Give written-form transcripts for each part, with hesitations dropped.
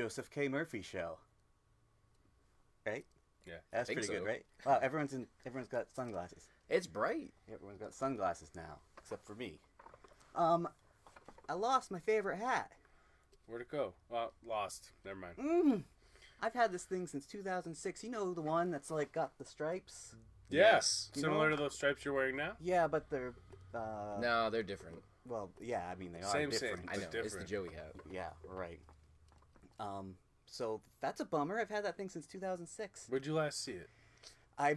Joseph K. Murphy show. Right? Yeah. That's pretty good, right? Wow, everyone's got sunglasses. It's bright. Everyone's got sunglasses now, except for me. I lost my favorite hat. Where'd it go? Lost. Never mind. I've had this thing since 2006. You know the one that's like got the stripes? Yes. You Similar know? to those stripes you're wearing now? Yeah, but they're... No, they're different. Well, yeah, I mean, they are Same, different. same. I know. different. It's the Joey hat. Yeah, right. So that's a bummer. I've had that thing since 2006. Where'd you last see it? I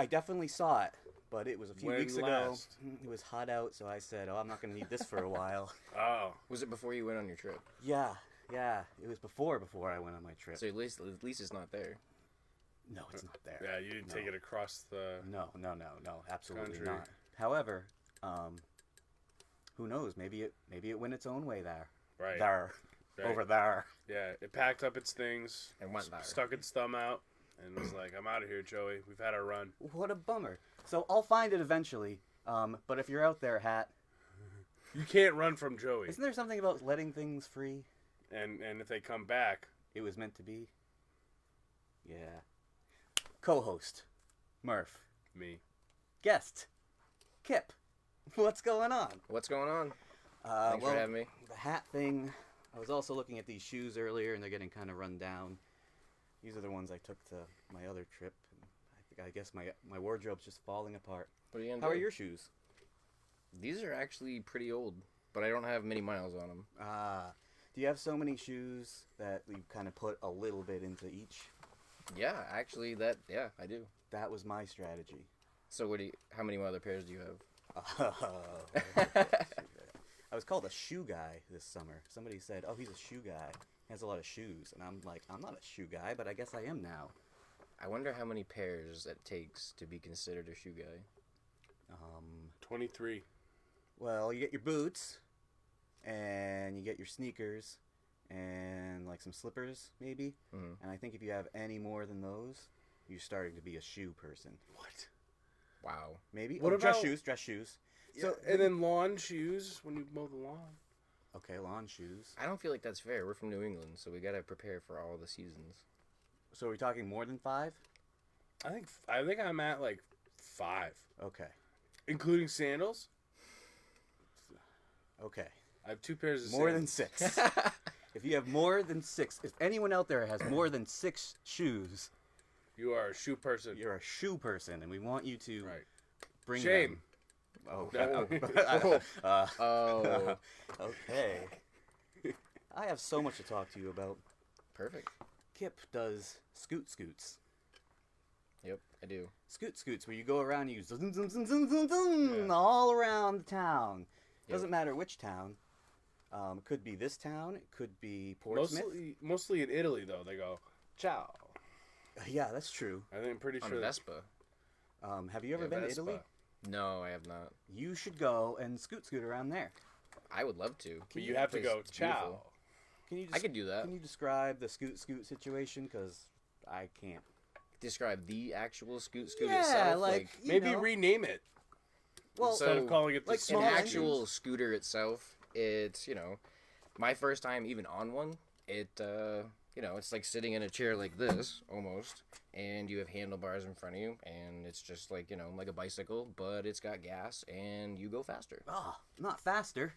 definitely saw it, but it was a few When weeks ago. last? It was hot out, so I said, I'm not going to need this for a while. Oh. Was it before you went on your trip? Yeah. It was before I went on my trip. So at least it's not there. No, it's not there. Yeah, you didn't take it across the... No, absolutely country. not. However, who knows? Maybe it went its own way there. Right. There. Right. Over there. Yeah, it packed up its things. And went there. Stuck its thumb out. And was like, I'm out of here, Joey. We've had our run. What a bummer. So I'll find it eventually. But if you're out there, Hat, You can't run from Joey. isn't there something about letting things free? And if they come back... It was meant to be. Yeah. Co-host, Murph. Me. Guest, Kipp. What's going on? What's going on? Thanks for having me. The hat thing. I was also looking at these shoes earlier, and they're getting kind of run down. These are the ones I took to my other trip. I guess my wardrobe's just falling apart. What are you gonna How do? are your shoes? These are actually pretty old, but I don't have many miles on them. Do you have so many shoes that you kind of put a little bit into each? Yeah, actually, I do. That was my strategy. So how many other pairs do you have? I was called a shoe guy this summer. Somebody said, "Oh, he's a shoe guy. He has a lot of shoes," and I'm like, "I'm not a shoe guy, but I guess I am now." I wonder how many pairs it takes to be considered a shoe guy. 23. Well, you get your boots, and you get your sneakers, and like some slippers, maybe. Mm-hmm. And I think if you have any more than those, you're starting to be a shoe person. What? Wow. Maybe. What dress about- shoes? Dress shoes. So, and then lawn shoes when you mow the lawn. Okay, lawn shoes. I don't feel like that's fair. We're from New England, so we gotta prepare for all the seasons. So are we talking more than 5? I think I'm at like 5, Okay. including sandals. Okay. I have 2 pairs of More than sandals. 6. If you have more than 6, if anyone out there has more than 6 shoes, You are a shoe person. you're a shoe person, and we want you to Right. bring Shame. them. Oh. Oh. Okay. I have so much to talk to you about. Perfect. Kipp does Scoot-Scoots. Yep, I do. Scoot-Scoots, where you go around and you zoom, zoom, zoom, zoom, zoom, zoom, all around the town. Doesn't matter which town. It could be this town. It could be Portsmouth. Mostly in Italy, though, they go, ciao. Yeah, that's true. I'm pretty On sure. Vespa. Have you ever been to Italy? No, I have not. You should go and scoot around there. I would love to. But you have to go, It's ciao. beautiful. Can you? I could do that. Can you describe the scoot situation? Because I can't. Describe the actual Scoot-Scoot Yeah, itself. like you Maybe know. rename it. Well, Instead of calling it the like an small small actual engines. scooter itself, it's, my first time even on one, it's like sitting in a chair like this, almost, and you have handlebars in front of you, and it's just like, like a bicycle, but it's got gas, and you go faster. Oh, not faster.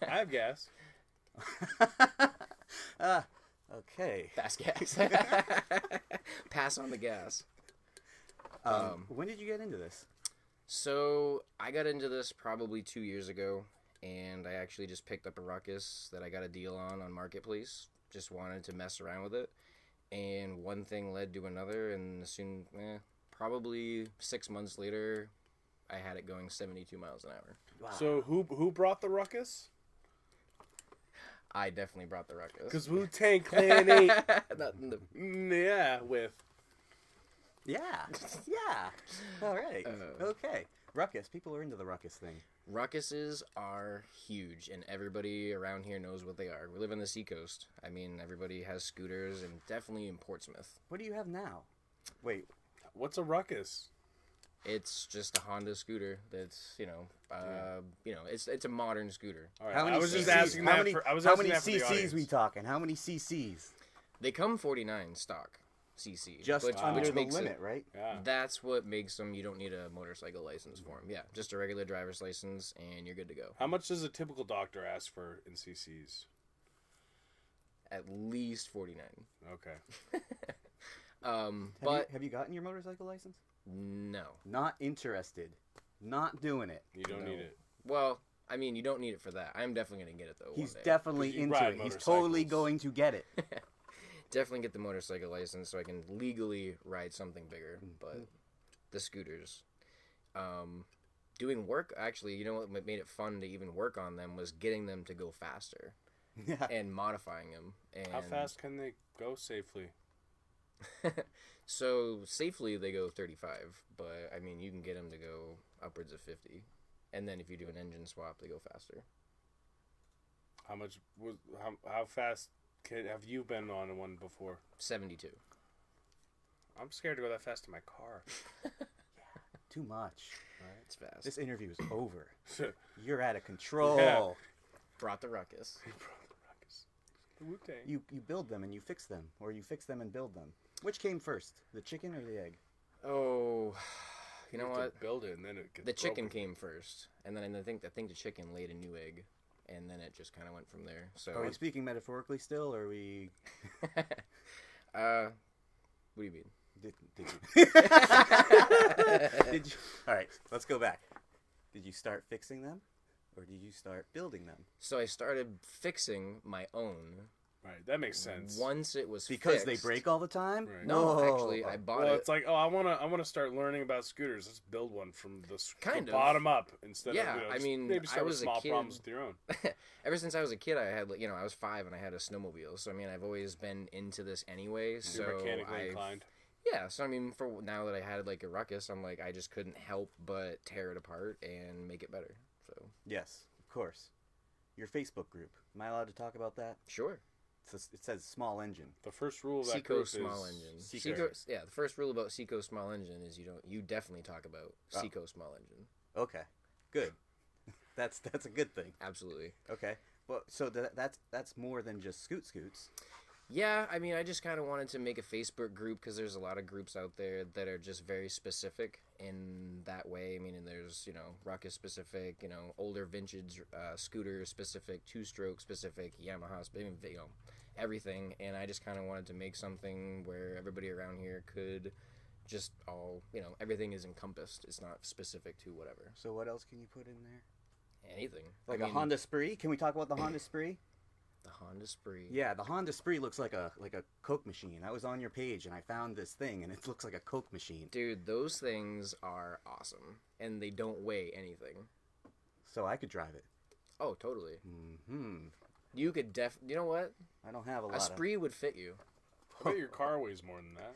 I have gas. Okay. Fast gas. Pass on the gas. When did you get into this? So, I got into this probably 2 years ago, and I actually just picked up a Ruckus that I got a deal on Marketplace. Just wanted to mess around with it, and one thing led to another, and soon, probably 6 months later, I had it going 72 miles an hour. Wow. So who brought the ruckus? I definitely brought the Ruckus. Because Wu-Tang Clan ain't... Not in the- Yeah, with... Yeah. All right. Okay. Ruckus. People are into the ruckus thing. Ruckuses are huge, and everybody around here knows what they are. We live on the Seacoast. I mean, everybody has scooters, and definitely in Portsmouth. What do you have now? Wait. What's a ruckus? It's just a Honda scooter that's, it's a modern scooter. All right, How many I was just CCs? asking How that many, for, I was how asking many that for the CCs audience. we talking? How many CCs? They come 49 stock CC. Just which under the makes limit, it, right? Yeah. That's what makes them, you don't need a motorcycle license for them. Yeah, just a regular driver's license and you're good to go. How much does a typical doctor ask for in CCs? At least 49. Okay. Have you gotten your motorcycle license? No. Not interested. Not doing it. You don't No. need it. Well, I mean, you don't need it for that. I'm definitely going to get it, though, He's one day. definitely 'Cause you into ride it. He's totally motorcycles. going to get it. Definitely get the motorcycle license so I can legally ride something bigger. But the scooters. Doing work, actually, you know what made it fun to even work on them was getting them to go faster Yeah. and modifying them. And How fast can they go safely? So safely they go 35, but I mean you can get them to go upwards of 50, and then if you do an engine swap, they go faster. How fast have you been on one before? 72. I'm scared to go that fast in my car. Too much. It's fast. This interview is over. Right? You're out of control. Yeah. Brought the ruckus. The Wu-Tang. You build them and you fix them, or you fix them and build them. Which came first, the chicken or the egg? Oh, you know have to what? build it and then it gets The chicken broken. cend first, and then I think the chicken laid a new egg, and then it just kind of went from there. So, Are we speaking metaphorically still, or are we... what do you mean? Did you... Did you... All right, let's go back. Did you start fixing them, or did you start building them? So I started fixing my own Right, that makes sense. once it was Because they fixed. break all the time? Right. No, Whoa. actually, I bought Well, it. it's like, I wanna start learning about scooters. Let's build one from the Kind of. bottom up instead Yeah, of I just mean, maybe I start with was a small kid. problems with your own. Ever since I was a kid, I had, I was 5 and I had a snowmobile. So I mean, I've always been into this anyway. So You're mechanically inclined. yeah. So I mean, for now that I had like a ruckus, I'm like, I just couldn't help but tear it apart and make it better. So Yes, of course. Your Facebook group. Am I allowed to talk about that? sure. It says Small Engine. The first rule of that group Seacoast is Small Engine. secret. Seacoast, yeah, the first rule about Seacoast Small Engine is you definitely talk about Oh. Seacoast Small Engine. Okay, good. That's a good thing. Absolutely. Okay. Well, so that's more than just Scoot-Scoots. Yeah, I mean, I just kind of wanted to make a Facebook group because there's a lot of groups out there that are just very specific in that way. I mean, and there's, Ruckus specific, older vintage scooter specific, two-stroke specific, Yamaha specific, everything. And I just kind of wanted to make something where everybody around here could just all, everything is encompassed. It's not specific to whatever. So what else can you put in there? Anything. Like I a mean, Honda Spree? Can we talk about the Honda Spree? The Honda Spree. Yeah, the Honda Spree looks like a Coke machine. I was on your page and I found this thing and it looks like a Coke machine. Dude, those things are awesome. And they don't weigh anything. So I could drive it. Oh, totally. Hmm. You could you know what? I don't have a lot A Spree would fit you. I bet your car weighs more than that.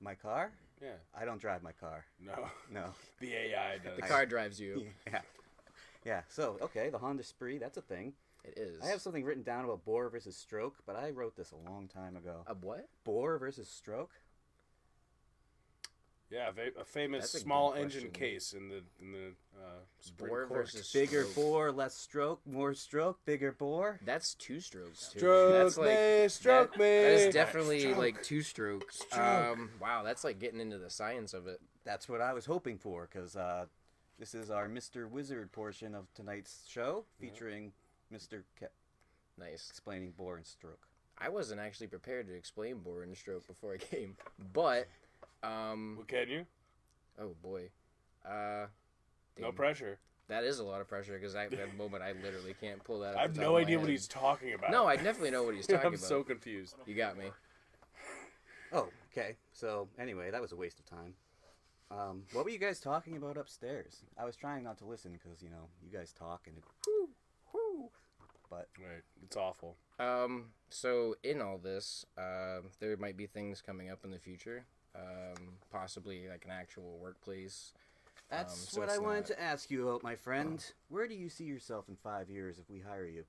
My car? Yeah. I don't drive my car. No. No. The AI does. The car drives you. Yeah. Yeah. So, okay, the Honda Spree, that's a thing. It is. I have something written down about bore versus stroke, but I wrote this a long time ago. A what? Bore versus stroke? Yeah, a famous That's a small good engine question. case in the Supreme Bore Court. versus Bigger stroke. bore, less stroke, more stroke, bigger bore. That's two strokes too. Stroke That's me, stroke that, me. That is definitely Stroke. like two strokes. Stroke. Wow, that's like getting into the science of it. That's what I was hoping for, because this is our Mr. Wizard portion of tonight's show, featuring Mr. Kipp Nice. explaining bore and stroke. I wasn't actually prepared to explain bore and stroke before I came, but Well, can you? oh boy, No damn. pressure. That is a lot of pressure because at the moment I literally can't pull that. I have no idea what he's talking about. No, I definitely know what he's talking I'm about. so confused. You got me. Oh, okay. So, anyway, that was a waste of time. What were you guys talking about upstairs? I was trying not to listen because, you guys talk and but Right, it's awful. So in all this, there might be things coming up in the future. Possibly like an actual workplace. that's so what it's I wanted not- to ask you about, my friend. Where do you see yourself in 5 years if we hire you?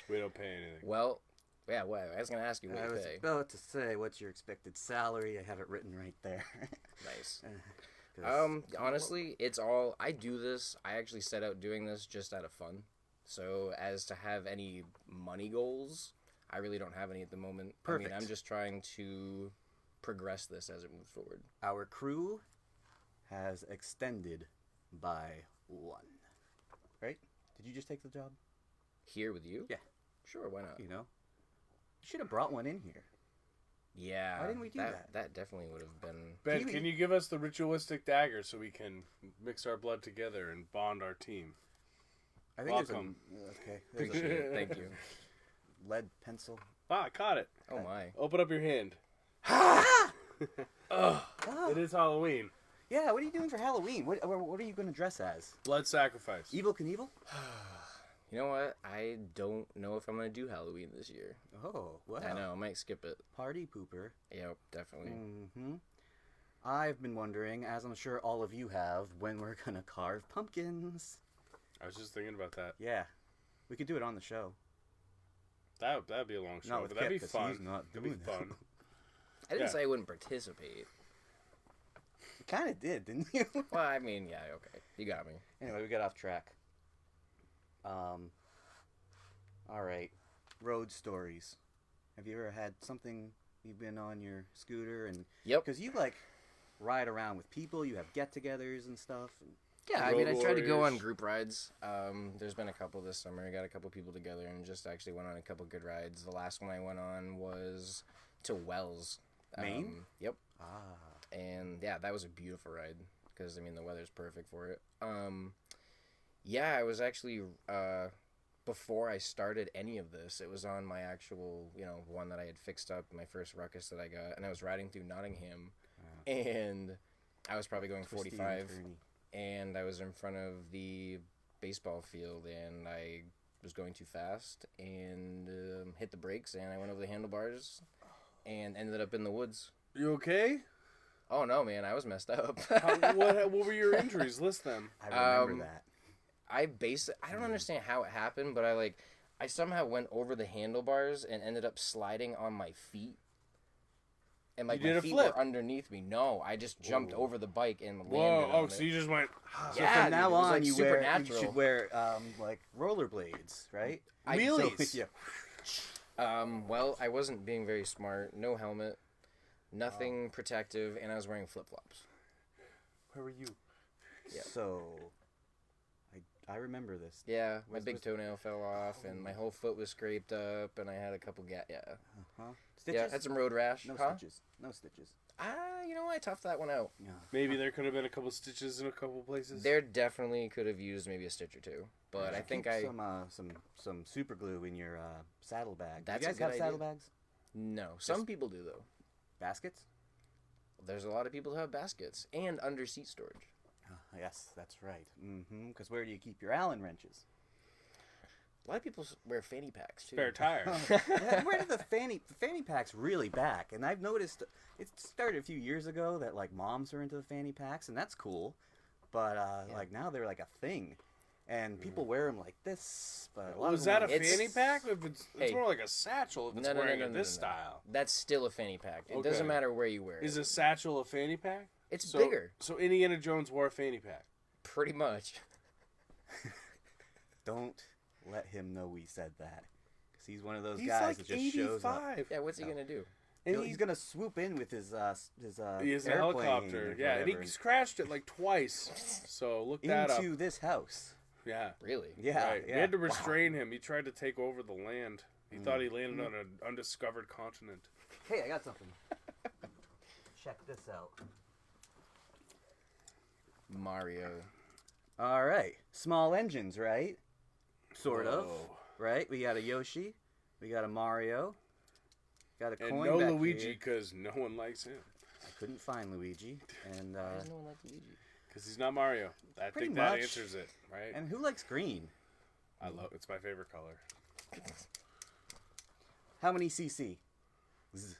We don't pay anything. Well, yeah. Well, I was gonna ask you what I you was pay. about to say, what's your expected salary? I have it written right there. Nice. 'Cause- Honestly, it's all I do this. I actually set out doing this just out of fun. So as to have any money goals, I really don't have any at the moment. Perfect. I mean, I'm just trying to progress this as it moves forward. Our crew has extended by 1. Right? Did you just take the job? Here with you? Yeah. Sure, why not? You know? You should have brought one in here. Yeah. Why didn't we do that? That definitely would have been... Ben, Kiwi. can you give us the ritualistic dagger so we can mix our blood together and bond our team? I think Welcome. Okay. There's Appreciate a it. Thank you. lead pencil. Ah, I caught it. Oh, my. Open up your hand. Oh. It is Halloween. Yeah, what are you doing for Halloween? What are you going to dress as? Blood sacrifice. Evil Knievel? You know what? I don't know if I'm going to do Halloween this year. Oh, wow. I know. I might skip it. Party pooper. Yep, definitely. Mm-hmm. I've been wondering, as I'm sure all of you have, when we're going to carve pumpkins. I was just thinking about that. Yeah. We could do it on the show. That'd be a long show, with but that'd be Kipp, 'cause fun. he's not That'd be doing that. fun. I didn't Yeah. say I wouldn't participate. You kind of did, didn't you? Well, I mean, yeah, okay. You got me. Anyway, we got off track. All right. Road stories. Have you ever had something, you've been on your scooter and... Yep. Because you, like, ride around with people, you have get-togethers and stuff. And... Yeah, I Road mean, I try to go on warriors. group rides. There's been a couple this summer. I got a couple people together and just actually went on a couple good rides. The last one I went on was to Wells. Maine? Yep. Ah. And yeah, that was a beautiful ride because, I mean, the weather's perfect for it. Yeah, I was actually, before I started any of this, it was on my actual, one that I had fixed up, my first ruckus that I got. And I was riding through Nottingham. And I was probably going Twisty and 45. turny. And I was in front of the baseball field, and I was going too fast and hit the brakes, and I went over the handlebars and ended up in the woods. You okay? Oh, no, man, I was messed up. What were your injuries? List them. I remember that. I don't understand how it happened, but I somehow went over the handlebars and ended up sliding on my feet. And like You did my a feet flip. were underneath me. No, I just jumped over the bike and landed Whoa! on Oh, it. so you just went. So Yeah, from now dude, it was, on, like, you supernatural. should wear like rollerblades, right? Wheelies. So, yeah. Well, I wasn't being very smart. No helmet, nothing protective, and I was wearing flip flops. Where were you? Yeah. So, I remember this. Yeah, my Was- big was- toenail fell off, and my whole foot was scraped up, and I had a couple Yeah, Huh? yeah, Stitches? had some road rash. No huh? stitches. No stitches. You know what? I toughed that one out. Yeah. Maybe there could have been a couple stitches in a couple places. There definitely could have used maybe a stitch or two, but You I should think keep some super glue in your saddlebag. That's Do you a guys good have idea. saddlebags? No. Some people do though. Baskets? There's a lot of people who have baskets and under seat storage. Yes, that's right. Mm-hmm. Because where do you keep your Allen wrenches? A lot of people wear fanny packs too. Spare tire. Yeah, where did the fanny pack's really back? And I've noticed it started a few years ago that like moms are into the fanny packs, and that's cool. But like now they're like a thing, and people wear them like this. But a lot Was of them that a are- It's- fanny pack? If it's Hey. more like a satchel if it's No, no, wearing no, it no, this no, no. style. That's still a fanny pack. It Okay. doesn't matter where you wear it. Is a satchel a fanny pack? It's So- bigger, So Indiana Jones wore a fanny pack. pretty much. Don't let him know we said that, because he's one of those He's guys like that just shows up. 85. Yeah, what's he gonna do? And He's gonna swoop in with his he has a airplane helicopter. or Yeah, and whatever, he's crashed it like twice. So look that up. into this house. Yeah. Really? Yeah, Right. yeah. We had to restrain him. He tried to take over the land. He thought he landed Mm. on an undiscovered continent. Hey, I got something. Check this out. Mario. All right, small engines, right? Sort of, Whoa. right? We got a Yoshi, we got a Mario, got a And coin no back Luigi here. because no one likes him. I couldn't find Luigi, and Why does no one like Luigi? Because he's not Mario. I Pretty think that much. answers it, right? and who likes green? I love it's my favorite color. How many CC? Zzz.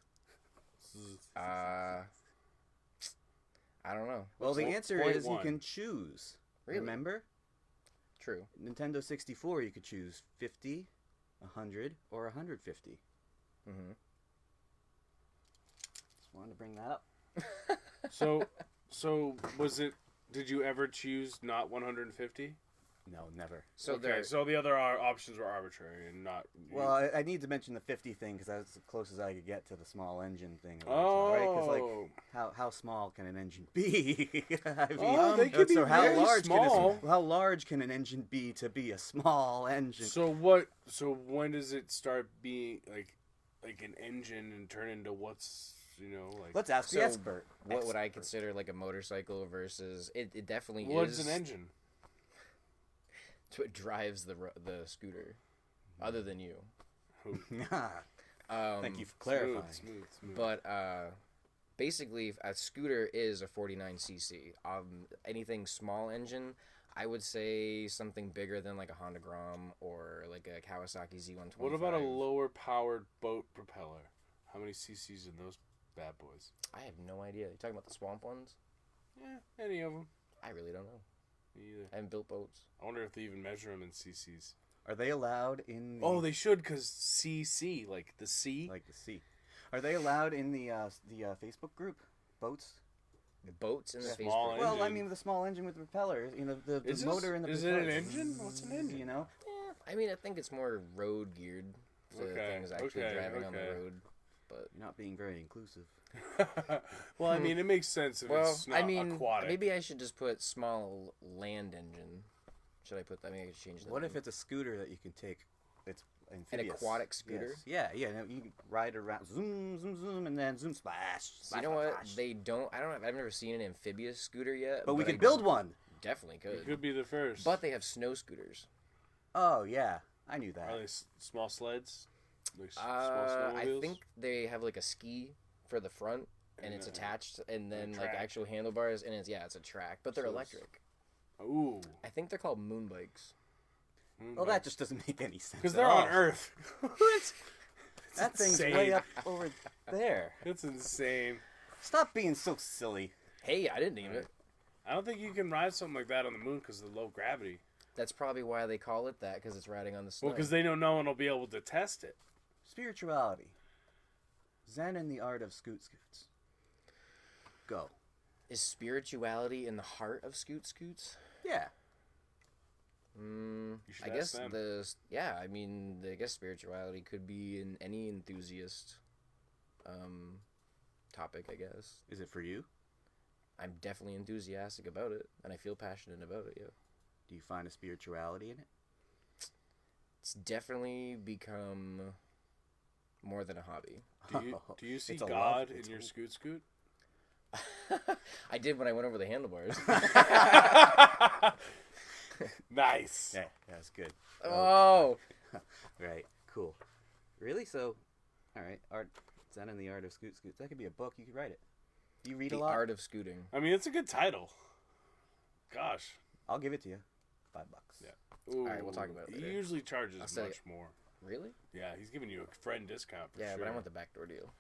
I don't know. Well, the Point- answer point is you one. can choose. Really? Remember, True. Nintendo 64, you could choose 50, 100, or 150. Mm-hmm. Just wanted to bring that up. So was it? Did you ever choose not 150? No, never. So Okay, they're so the other options were arbitrary and not. Well, I need to mention the 50 thing because that's as close as I could get to the small engine thing. Right? Because like, how small can an engine be? I mean, they could be so how very large small. how large can an engine be to be a small engine? So what? So when does it start being like an engine and turn into what's like? Let's ask the So, expert. what would I consider like a motorcycle versus it definitely What's is an engine? it's what drives the scooter other than you. Thank you for clarifying. Smooth. But basically a scooter is a 49cc. Anything small engine, I would say something bigger than like a Honda Grom or like a Kawasaki Z125. What about a lower powered boat propeller? How many cc's in those bad boys? I have no idea. You talking about the swamp ones? Yeah, any of them. I really don't know. Me either. I haven't built boats. I wonder if they even measure them in cc's. Are they allowed in? Oh, they should, because CC, like the C. Like the C. Are they allowed in the Facebook group? Boats? Boats in the Small Facebook. engine. Well, I mean the small engine with propellers. The motor in the Is propeller. it an engine? What's an engine? I mean, I think it's more road geared for things actually driving on the road. But You're not being very inclusive. Well, I mean, it makes sense if it's not aquatic. maybe I should just put small land engine. Should I put that? Maybe I should change that. What if it's a scooter that you can take? It's amphibious. An aquatic scooter? Yes. Yeah. No, you can ride around, zoom, zoom, zoom, and then zoom, splash. So you know what? They don't. I've never seen an amphibious scooter yet. But we could I build one. Definitely could. It could be the first. But they have snow scooters. Oh yeah, I knew that. Are they small sleds? Like small I snowmobiles? think they have like a ski for the front, and it's attached, and then like actual handlebars, and it's a track, but they're electric. Ooh. I think they're called moon bikes. Well, that just doesn't make any sense. Because they're on Earth. That thing's insane. way up over there. It's insane. Stop being so silly. Hey, I didn't name it. I don't think you can ride something like that on the moon because of the low gravity. That's probably why they call it that, because it's riding on the snow. Well, because they know no one will be able to test it. Spirituality. Zen and the art of Scoot-Scoots. Go. Is spirituality in the heart of Scoot-Scoots? Yeah. You should I ask guess them. I guess spirituality could be in any enthusiast topic, I guess. Is it for you? I'm definitely enthusiastic about it, and I feel passionate about it, yeah. Do you find a spirituality in it? It's definitely become more than a hobby. Do you see It's a God love. in your Scoot-Scoot? I did when I went over the handlebars. Nice. Yeah, that's good. Oh! Right, cool. Really? So, all right, Zen and the art of Scoot-Scoots. That could be a book. You could write it. Do you read The a lot? art of scooting. I mean, it's a good title. Gosh. I'll give it to you. $5. Yeah. Ooh, All right, we'll talk about it He later. usually charges I'll say much it. more. Really? Yeah, he's giving you a friend discount for Yeah, sure. but I want the backdoor deal.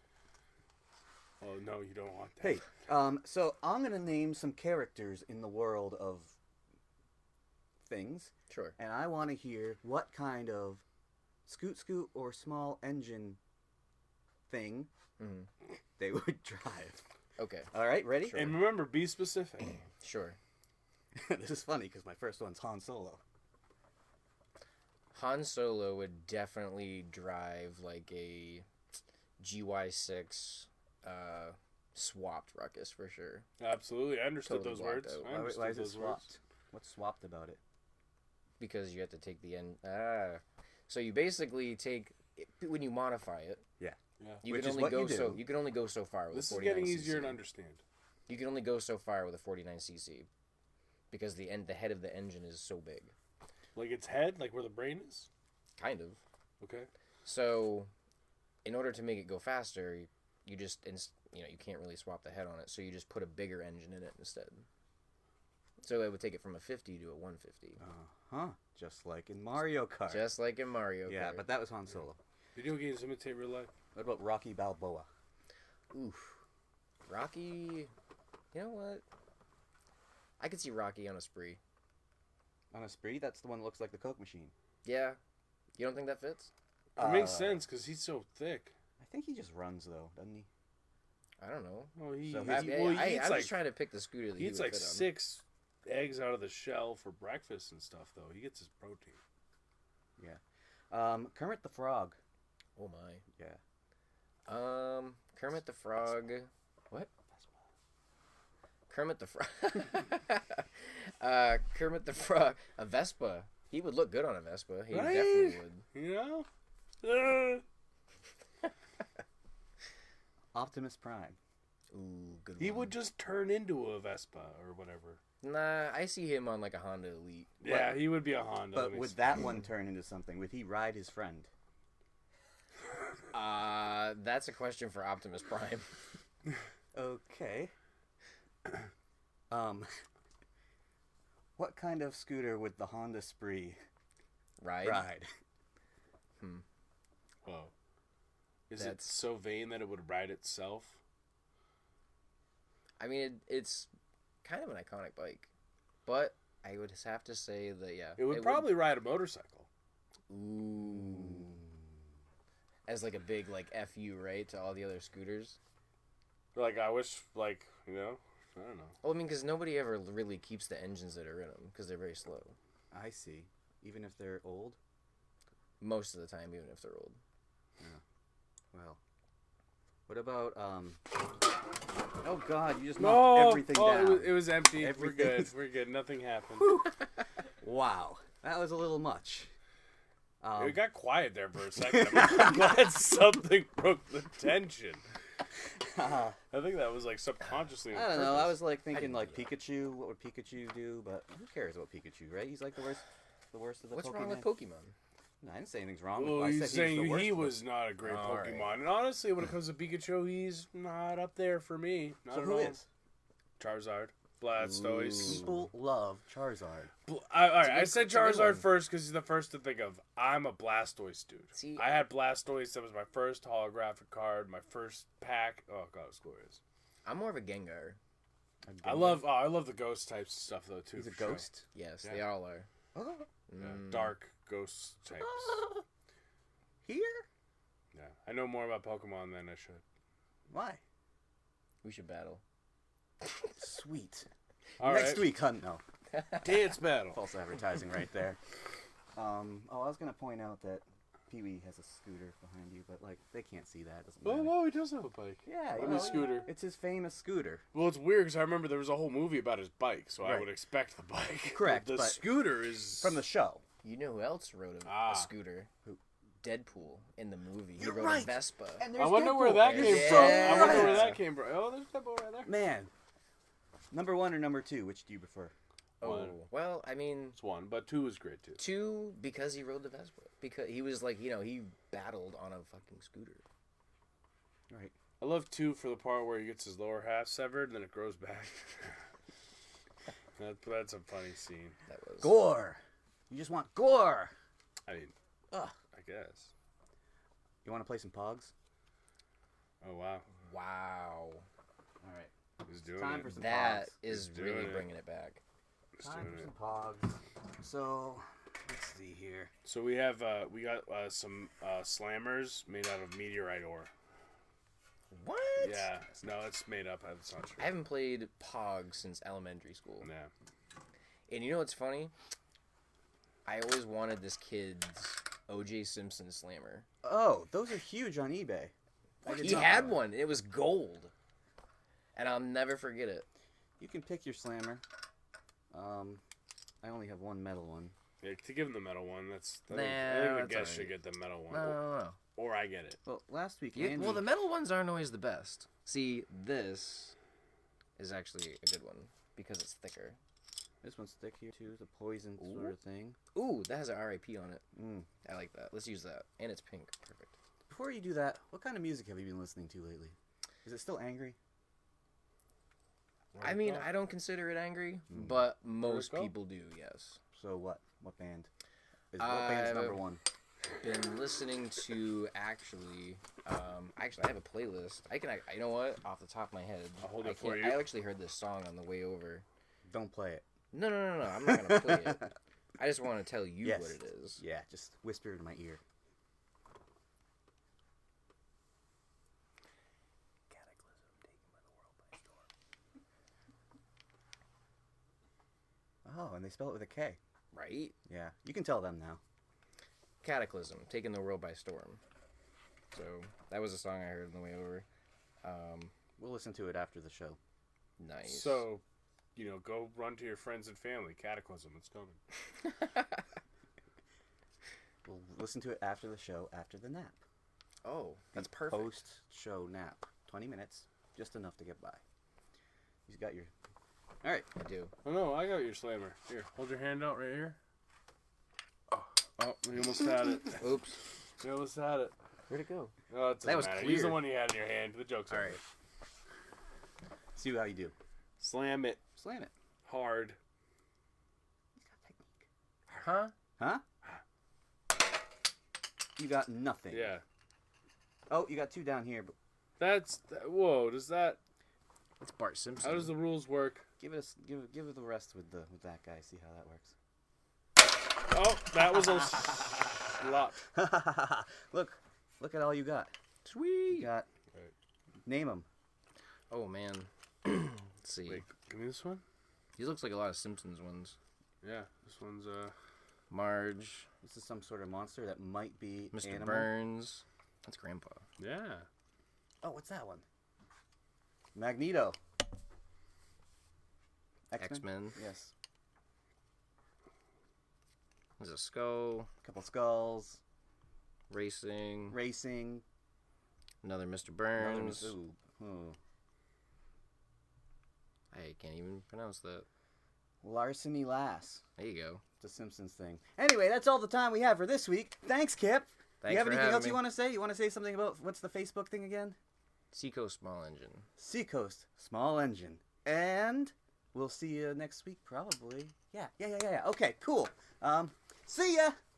Oh, no, you don't want that. Hey, so I'm gonna name some characters in the world of things, Sure. and I want to hear what kind of Scoot-Scoot or small engine thing they would drive. Okay. All right, ready? Sure. And remember, be specific. Sure. This is funny because my first one's Han Solo. Han Solo would definitely drive like a GY6 swapped Ruckus for sure. Absolutely. I understood Totally those blocked words. out. I understood Why is it those swapped? words. What's swapped about it? Because you have to take the end. So you basically take when you modify it. Yeah. Yeah. You Which can is only what go you do. so you can only go so far with This a is 49 getting easier cc. to understand. You can only go so far with a 49cc because the head of the engine is so big. Like its head, like where the brain is? Kind of. Okay. So, in order to make it go faster, you just you can't really swap the head on it, so you just put a bigger engine in it instead. So it would take it from a 50 to a 150. Just like in Mario Kart. Just like in Mario Kart. Yeah, but that was Han Solo. Video games imitate real life. What about Rocky Balboa? Oof. Rocky, you know what? I could see Rocky on a spree. On a spree? That's the one that looks like the Coke machine. Yeah. You don't think that fits? It makes sense because he's so thick. I think he just runs though, doesn't he? I don't know. Well, he So eats I'm like just trying to pick the scooter that he he eats would like fit on. 6 eggs out of the shell for breakfast and stuff, though. He gets his protein. Yeah. Kermit the Frog. Oh my. Yeah. Kermit the Frog. What? Kermit the Frog. Kermit the Frog. A Vespa. He would look good on a Vespa. He Right? definitely would. You know? Optimus Prime. Ooh, good He one. would just turn into a Vespa or whatever. Nah, I see him on like a Honda Elite. Yeah, he would be a Honda. But would that one turn into something? Would he ride his friend? That's a question for Optimus Prime. Okay. What kind of scooter would the Honda Spree ride? Whoa. Is it That's- so vain that it would ride itself? I mean, it's kind of an iconic bike, but I would just have to say that It would probably ride a motorcycle. Ooh. As like a big like FU, right, to all the other scooters. Like, I wish, like, you know, I don't know. Well, I mean, because nobody ever really keeps the engines that are in them because they're very slow. I see. Even if they're old? Most of the time, even if they're old. Well. What about, Oh, God, you just knocked everything down. It was empty. Everything We're good. is- We're good. Nothing happened. Wow. That was a little much. It got quiet there for a second. I'm glad something broke the tension. I think that was like subconsciously. I don't know. I was like thinking like Pikachu. What would Pikachu do? But who cares about Pikachu, right? He's like the worst of the What's Pokemon. wrong with Pokemon? No, I didn't say anything's wrong. Well, I he's said saying the worst he of was not a great All Pokemon, right. and honestly, when it comes to Pikachu, he's not up there for me. Not So at who all. is? Charizard, Blastoise. People love Charizard. All right, I good- said it's a good Charizard one. first because he's the first to think of. I'm a Blastoise dude. See- I had Blastoise. That was my first holographic card, my first pack. Oh god, it was glorious. I'm more of a Gengar. I love the ghost types and stuff though too. He's a for sure. ghost. Yes, Yeah. they all are. Oh, Yeah, dark ghost types. here? Yeah, I know more about Pokemon than I should. Why? We should battle. Sweet. All Next right. week, hunt. No. Dance battle. False advertising right there. I was gonna point out that Pee-wee has a scooter behind you, but like they can't see that. It doesn't matter. Oh, he does have a bike. Yeah, And a scooter. It's his famous scooter. Well, it's weird because I remember there was a whole movie about his bike, so I Right. would expect the bike. Correct, The but- scooter is From the show. You know who else rode a Ah. scooter? Who? Deadpool in the movie. He You're rode right. a Vespa. And I wonder where that came Yeah. from. I wonder where Yeah. that came from. Oh, there's Deadpool right there. Man. Number 1 or number 2? Which do you prefer? Oh, well, I mean, It's one, but two is great too. 2 because he rode the Vespa. Because he was like, he battled on a fucking scooter. Right. I love 2 for the part where he gets his lower half severed and then it grows back. That's a funny scene. That was Gore. You just want gore. I mean, Ugh. I guess. You want to play some Pogs? Oh wow, Wow. All right. he's doing Time it. for some That Pogs. is He's doing really it. bringing it back. He's Time doing for it. some Pogs. So, let's see here. So we have we got some slammers made out of meteorite ore. What? Yeah, no, it's made up. That's not true. I haven't played Pog since elementary school. Yeah. And you know what's funny? I always wanted this kid's O.J. Simpson slammer. Oh, those are huge on eBay. I did He not had know that. one. It was gold. And I'll never forget it. You can pick your slammer. I only have one metal one. Yeah, to give him the metal one, I Nah, think the that's guest alright. should get the metal one. No. Or I get it. Well, last week, Yeah, Andy... well, the metal ones aren't always the best. See, this is actually a good one because it's thicker. This one's thick here, too. It's a poison sort of thing. Ooh, that has an RIP on it. Mm. I like that. Let's use that. And it's pink. Perfect. Before you do that, what kind of music have you been listening to lately? Is it still angry? I mean, I don't consider it angry, but most go? people do, yes. So what? What band? What band's number 1? Been listening to actually I have a playlist. You know what? Off the top of my head, I'll hold it I for can't- you. I actually heard this song on the way over. Don't play it. No. I'm not gonna play it. I just want to tell you Yes. what it is. Yeah, just whisper in my ear. Cataclysm taken by the world by storm. and they spell it with a K. Right? Yeah, you can tell them now. Cataclysm, taking the world by storm. So that was a song I heard on the way over. We'll listen to it after the show. Nice. So, go run to your friends and family. Cataclysm, it's coming. We'll listen to it after the show, after the nap. Oh, that's perfect. Post-show nap. 20 minutes, just enough to get by. You've got your... All right. I do. Oh, no, I got your slammer. Here, hold your hand out right here. Oh, we almost had it. Oops. We almost had it. Where'd it go? Oh, it That was matter. clear. Use the one you had in your hand. The joke's All over. right. See how you do. Slam it Slam it. hard. He's Huh? got technique. Huh? You got nothing. Yeah. Oh, you got 2 down here, but Whoa, does that... It's Bart Simpson. How does the rules work? give it the rest with that guy. See how that works. Oh, that was a lot. Look at all you got. Sweet. You got. Right. Name them. Oh, man. Let's see. Wait, give me this one. These looks like a lot of Simpsons ones. Yeah, this one's Marge. This is some sort of monster that might be Mr. animal. Burns. That's Grandpa. yeah. Oh, what's that one? Magneto. X-Men. Yes. There's a skull. Couple skulls. Racing. Racing. Another Mr. Another Burns. Ooh. Oh. I can't even pronounce that. Larceny Lass. There you go. It's a Simpsons thing. Anyway, that's all the time we have for this week. Thanks, Kipp. Thanks you have for anything having else me. you want to say? You want to say something about what's the Facebook thing again? Seacoast Small Engine. Seacoast Small Engine. And we'll see you next week, probably. Yeah. Okay, cool. See ya.